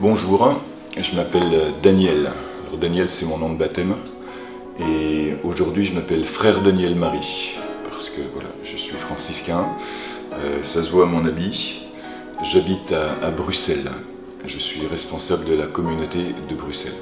Bonjour, je m'appelle Daniel. Alors Daniel, c'est mon nom de baptême. Et aujourd'hui, je m'appelle Frère Daniel Marie. Parce que voilà, je suis franciscain. Ça se voit à mon habit. J'habite à Bruxelles. Je suis responsable de la communauté de Bruxelles.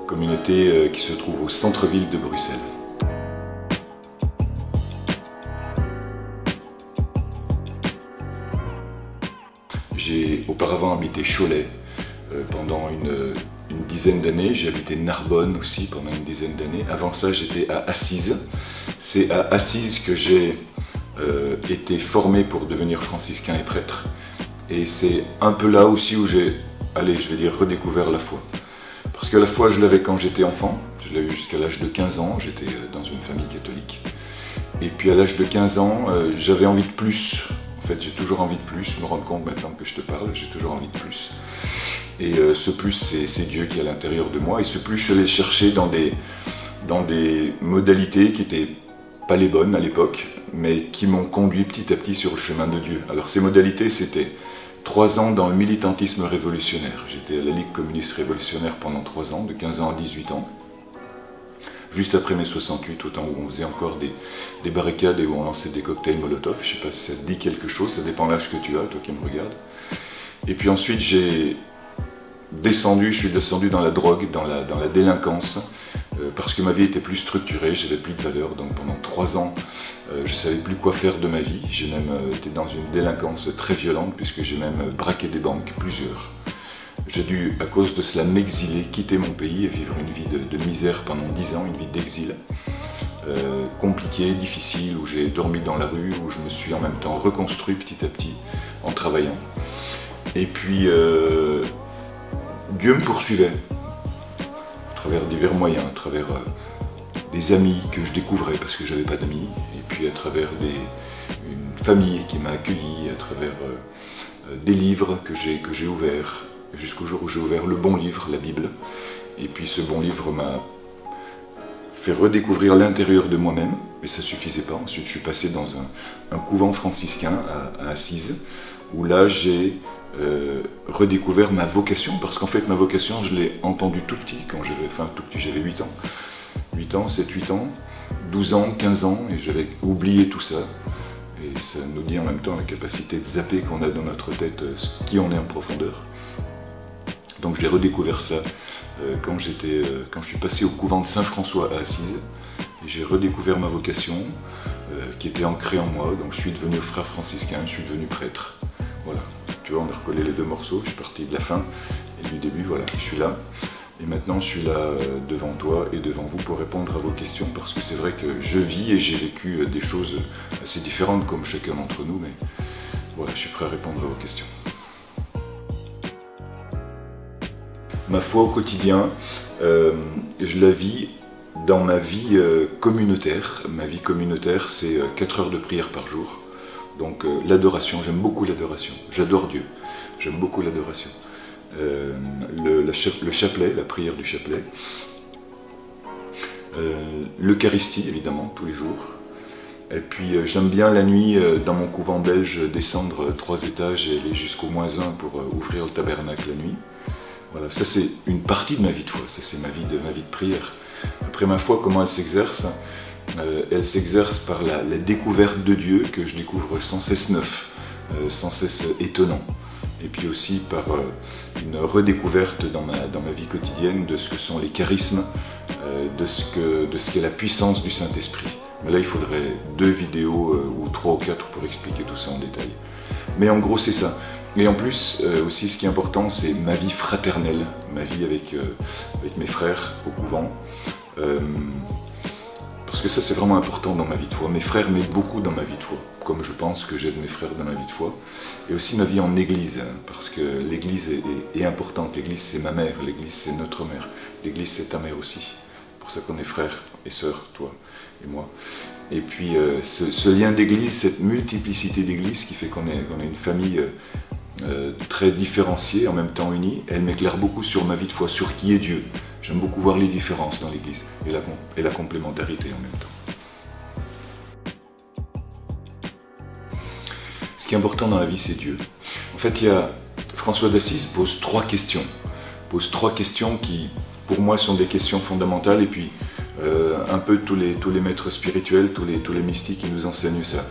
Communauté qui se trouve au centre-ville de Bruxelles. J'ai auparavant habité Cholet pendant une dizaine d'années. J'ai habité Narbonne aussi pendant une dizaine d'années. Avant ça, j'étais à Assise. C'est à Assise que j'ai été formé pour devenir franciscain et prêtre. Et c'est un peu là aussi où j'ai, je vais dire, redécouvert la foi. Parce que la foi, je l'avais quand j'étais enfant. Je l'ai eu jusqu'à l'âge de 15 ans. J'étais dans une famille catholique. Et puis à l'âge de 15 ans, j'avais envie de plus. En fait, j'ai toujours envie de plus. Je me rends compte maintenant que je te parle, j'ai toujours envie de plus. Et ce plus, c'est Dieu qui est à l'intérieur de moi. Et ce plus, je l'ai cherché dans des modalités qui n'étaient pas les bonnes à l'époque, mais qui m'ont conduit petit à petit sur le chemin de Dieu. Alors ces modalités, c'était 3 ans dans le militantisme révolutionnaire. J'étais à la Ligue communiste révolutionnaire pendant 3 ans, de 15 ans à 18 ans. Juste après mai 68, au temps où on faisait encore des barricades et où on lançait des cocktails Molotov. Je ne sais pas si ça te dit quelque chose, ça dépend de l'âge que tu as, toi qui me regardes. Et puis ensuite, je suis descendu dans la drogue, dans la délinquance, parce que ma vie était plus structurée, j'avais plus de valeur. Donc pendant 3 ans, je ne savais plus quoi faire de ma vie. J'ai même été dans une délinquance très violente, puisque j'ai même braqué des banques, plusieurs. J'ai dû, à cause de cela, m'exiler, quitter mon pays et vivre une vie de misère pendant 10 ans, une vie d'exil. Compliquée, difficile, où j'ai dormi dans la rue, où je me suis en même temps reconstruit petit à petit en travaillant. Et puis, Dieu me poursuivait à travers divers moyens, à travers des amis que je découvrais parce que je n'avais pas d'amis, et puis à travers une famille qui m'a accueilli, à travers des livres que j'ai ouverts, jusqu'au jour où j'ai ouvert le bon livre, la Bible. Et puis ce bon livre m'a fait redécouvrir l'intérieur de moi-même, mais ça ne suffisait pas. Ensuite, je suis passé dans un couvent franciscain à Assise, où là, j'ai redécouvert ma vocation, parce qu'en fait, ma vocation, je l'ai entendue tout petit, j'avais 8 ans. 8 ans, 7-8 ans, 12 ans, 15 ans, et j'avais oublié tout ça. Et ça nous dit en même temps la capacité de zapper qu'on a dans notre tête, qui on est en profondeur. Donc je l'ai redécouvert ça quand je suis passé au couvent de Saint-François à Assise. Et j'ai redécouvert ma vocation qui était ancrée en moi. Donc je suis devenu frère franciscain, je suis devenu prêtre. Voilà, tu vois, on a recollé les 2 morceaux. Je suis parti de la fin et du début, voilà, je suis là. Et maintenant je suis là devant toi et devant vous pour répondre à vos questions. Parce que c'est vrai que je vis et j'ai vécu des choses assez différentes comme chacun d'entre nous. Mais voilà, je suis prêt à répondre à vos questions. Ma foi au quotidien, je la vis dans ma vie communautaire. Ma vie communautaire, c'est 4 heures de prière par jour. Donc l'adoration, j'aime beaucoup l'adoration. J'adore Dieu, j'aime beaucoup l'adoration. Le chapelet, la prière du chapelet. L'Eucharistie, évidemment, tous les jours. Et puis j'aime bien la nuit, dans mon couvent belge, descendre 3 étages et aller jusqu'au -1 pour ouvrir le tabernacle la nuit. Voilà, ça c'est une partie de ma vie de foi, ça c'est ma vie de prière. Après ma foi, comment elle s'exerce? Elle s'exerce par la découverte de Dieu, que je découvre sans cesse neuf, sans cesse étonnant. Et puis aussi par une redécouverte dans ma vie quotidienne de ce que sont les charismes, de ce qu'est la puissance du Saint-Esprit. Mais là il faudrait 2 vidéos, ou 3 ou 4 pour expliquer tout ça en détail. Mais en gros c'est ça. Et en plus, aussi, ce qui est important, c'est ma vie fraternelle, ma vie avec mes frères au couvent. Parce que ça, c'est vraiment important dans ma vie de foi. Mes frères m'aident beaucoup dans ma vie de foi, comme je pense que j'aide mes frères dans ma vie de foi. Et aussi ma vie en église, parce que l'église est importante. L'église, c'est ma mère, l'église, c'est notre mère. L'église, c'est ta mère aussi. C'est pour ça qu'on est frères et sœurs, toi et moi. Et puis, ce lien d'église, cette multiplicité d'églises qui fait qu'on est une famille très différenciée, en même temps unie, elle m'éclaire beaucoup sur ma vie de foi, sur qui est Dieu. J'aime beaucoup voir les différences dans l'Église et la complémentarité en même temps. Ce qui est important dans la vie, c'est Dieu. En fait, il y a François d'Assise pose 3 questions. Pose 3 questions qui, pour moi, sont des questions fondamentales, et puis un peu tous les maîtres spirituels, tous les mystiques qui nous enseignent ça.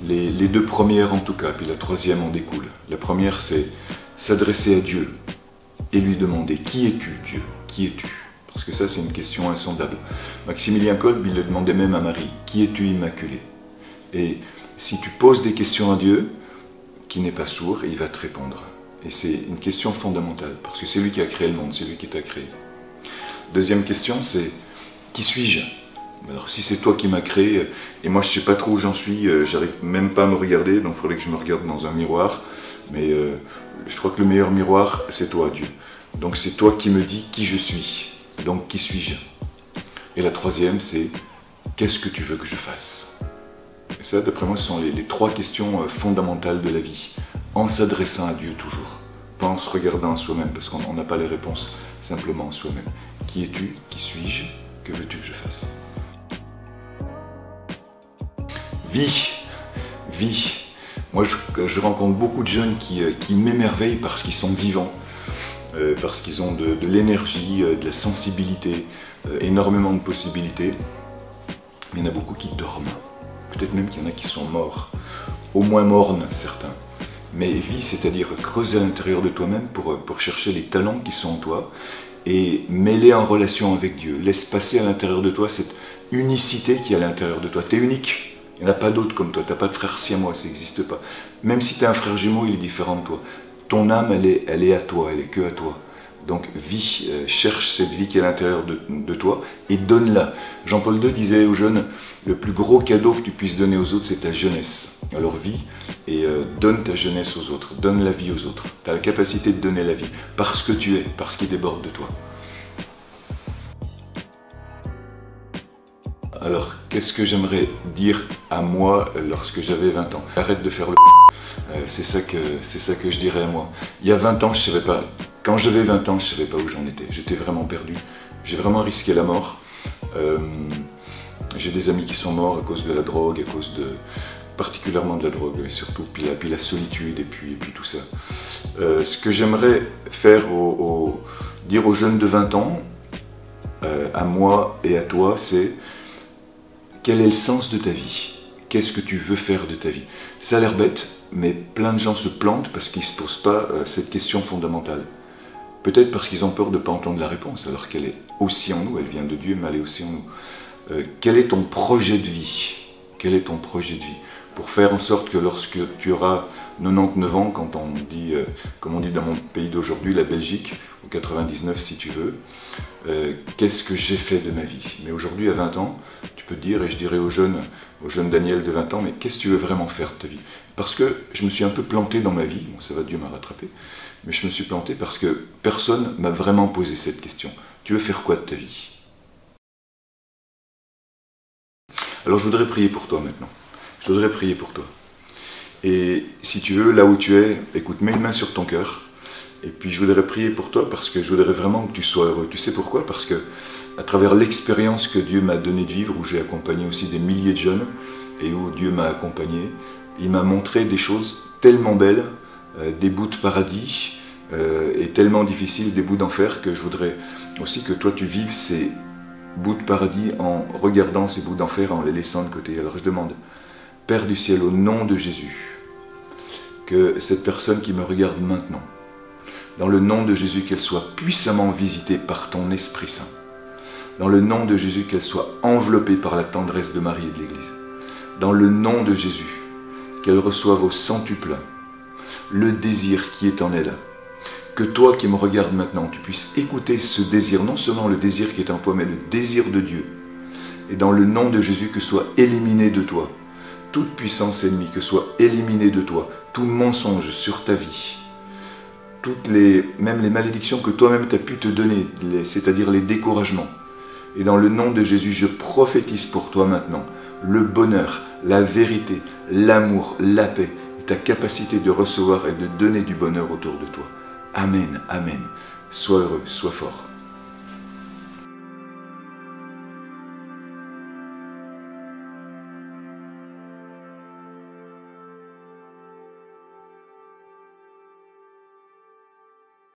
Les 2 premières en tout cas, puis la 3e en découle. La première, c'est s'adresser à Dieu et lui demander « Qui es-tu, Dieu? Qui es-tu » Parce que ça, c'est une question insondable. Maximilien Kolb, il le demandait même à Marie « Qui es-tu, Immaculée ?» Et si tu poses des questions à Dieu, qui n'est pas sourd, il va te répondre. Et c'est une question fondamentale, parce que c'est lui qui a créé le monde, c'est lui qui t'a créé. Deuxième question, c'est « Qui suis-je » Alors si c'est toi qui m'as créé, et moi je ne sais pas trop où j'en suis, j'arrive même pas à me regarder, donc il faudrait que je me regarde dans un miroir, mais je crois que le meilleur miroir, c'est toi, Dieu. Donc c'est toi qui me dis qui je suis, donc qui suis-je? Et la 3e, c'est « Qu'est-ce que tu veux que je fasse ?» Et ça, d'après moi, ce sont les 3 questions fondamentales de la vie, en s'adressant à Dieu toujours, pas en se regardant à soi-même, parce qu'on n'a pas les réponses simplement en soi-même. Qui es-tu? Qui suis-je? Que veux-tu que je fasse? Vie, vie. Moi, je rencontre beaucoup de jeunes qui m'émerveillent parce qu'ils sont vivants, parce qu'ils ont de l'énergie, de la sensibilité, énormément de possibilités. Il y en a beaucoup qui dorment. Peut-être même qu'il y en a qui sont morts, au moins mornes certains. Mais vie, c'est-à-dire creuser à l'intérieur de toi-même pour chercher les talents qui sont en toi et mêler en relation avec Dieu. Laisse passer à l'intérieur de toi cette unicité qui est à l'intérieur de toi. Tu es unique. Il n'y en a pas d'autres comme toi, tu n'as pas de frère siamois, ça n'existe pas. Même si tu as un frère jumeau, il est différent de toi. Ton âme, elle est à toi, elle est que à toi. Donc vis, cherche cette vie qui est à l'intérieur de toi et donne-la. Jean-Paul II disait aux jeunes, le plus gros cadeau que tu puisses donner aux autres, c'est ta jeunesse. Alors vis et donne ta jeunesse aux autres, donne la vie aux autres. Tu as la capacité de donner la vie, parce que tu es, parce qu'il déborde de toi. Alors, qu'est-ce que j'aimerais dire à moi lorsque j'avais 20 ans? Arrête de faire le c'est ça que je dirais à moi. Il y a 20 ans, je savais pas. Quand j'avais 20 ans, je savais pas où j'en étais. J'étais vraiment perdu. J'ai vraiment risqué la mort. J'ai des amis qui sont morts à cause de la drogue, à cause particulièrement de la drogue, et surtout, puis la solitude, et puis tout ça. Ce que j'aimerais faire, dire aux jeunes de 20 ans, à moi et à toi, c'est quel est le sens de ta vie? Qu'est-ce que tu veux faire de ta vie? Ça a l'air bête, mais plein de gens se plantent parce qu'ils ne se posent pas cette question fondamentale. Peut-être parce qu'ils ont peur de ne pas entendre la réponse, alors qu'elle est aussi en nous, elle vient de Dieu, mais elle est aussi en nous. Quel est ton projet de vie? Quel est ton projet de vie? Pour faire en sorte que lorsque tu auras 99 ans, quand on dit, comme on dit dans mon pays d'aujourd'hui, la Belgique, ou 99 si tu veux, qu'est-ce que j'ai fait de ma vie? Mais aujourd'hui, à 20 ans, tu peux te dire, et je dirais au jeune Daniel de 20 ans, mais qu'est-ce que tu veux vraiment faire de ta vie? Parce que je me suis un peu planté dans ma vie, bon, ça va, Dieu m'a rattrapé, mais je me suis planté parce que personne m'a vraiment posé cette question. Tu veux faire quoi de ta vie? Alors je voudrais prier pour toi maintenant. Je voudrais prier pour toi. Et si tu veux, là où tu es, écoute, mets une main sur ton cœur. Et puis je voudrais prier pour toi parce que je voudrais vraiment que tu sois heureux. Tu sais pourquoi? Parce que à travers l'expérience que Dieu m'a donné de vivre, où j'ai accompagné aussi des milliers de jeunes, et où Dieu m'a accompagné, il m'a montré des choses tellement belles, des bouts de paradis, et tellement difficiles, des bouts d'enfer, que je voudrais aussi que toi tu vives ces bouts de paradis en regardant ces bouts d'enfer, en les laissant de côté. Alors je demande, Père du ciel, au nom de Jésus, que cette personne qui me regarde maintenant, dans le nom de Jésus, qu'elle soit puissamment visitée par ton Esprit Saint. Dans le nom de Jésus, qu'elle soit enveloppée par la tendresse de Marie et de l'Église. Dans le nom de Jésus, qu'elle reçoive au centuple le désir qui est en elle. Que toi qui me regardes maintenant, tu puisses écouter ce désir, non seulement le désir qui est en toi, mais le désir de Dieu. Et dans le nom de Jésus, que soit éliminé de toi toute puissance ennemie, que soit éliminé de toi tout mensonge sur ta vie. Même les malédictions que toi-même tu as pu te donner, c'est-à-dire les découragements. Et dans le nom de Jésus, je prophétise pour toi maintenant le bonheur, la vérité, l'amour, la paix, et ta capacité de recevoir et de donner du bonheur autour de toi. Amen, amen. Sois heureux, sois fort.